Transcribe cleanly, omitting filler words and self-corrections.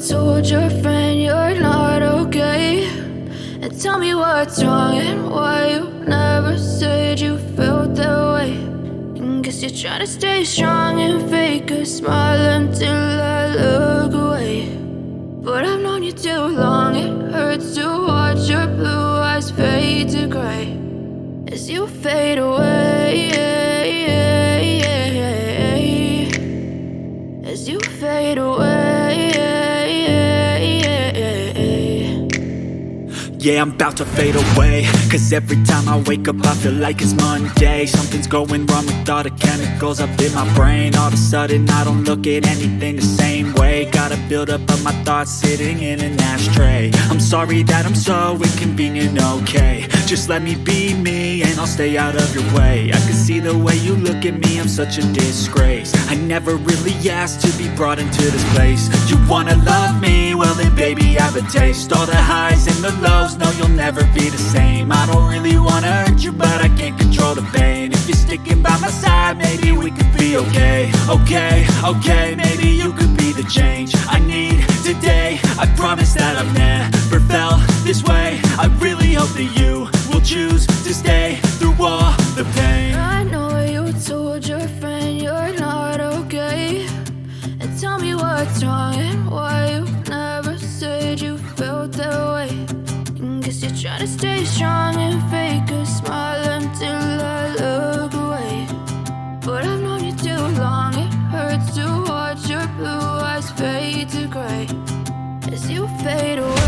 told your friend you're not okay, and tell me what's wrong and why you never said you felt that way. And guess you're trying to stay strong and fake a smile until I look away. But I've known you too long, it hurts to watch your blue eyes fade to gray as you fade away, as you fade away. Yeah, I'm about to fade away, cause every time I wake up I feel like it's Monday. Something's going wrong with all the chemicals up in my brain. All of a sudden I don't look at anything the same way. Got a buildup of my thoughts sitting in an ashtray. I'm sorry that I'm so inconvenient, okay. Just let me be me and I'll stay out of your way. I can see the way you look at me, I'm such a disgrace. I never really asked to be brought into this place. You wanna love me? Well then baby I have a taste. All the highs and the lows, no you'll never be the same. I don't really wanna hurt you but I can't control the pain. If you're sticking by my side maybe we could be okay. Okay, maybe you could be the change I need today. I promise that I've never felt this way. I really hope that you will choose to stay through all the pain. I know you told your friend you're not okay, and tell me what's wrong and why you never said you felt that way. And guess you're trying to stay strong and fake a smile until I look away. But I've known you too long, it hurts to watch your blue eyes fade to gray as you fade away.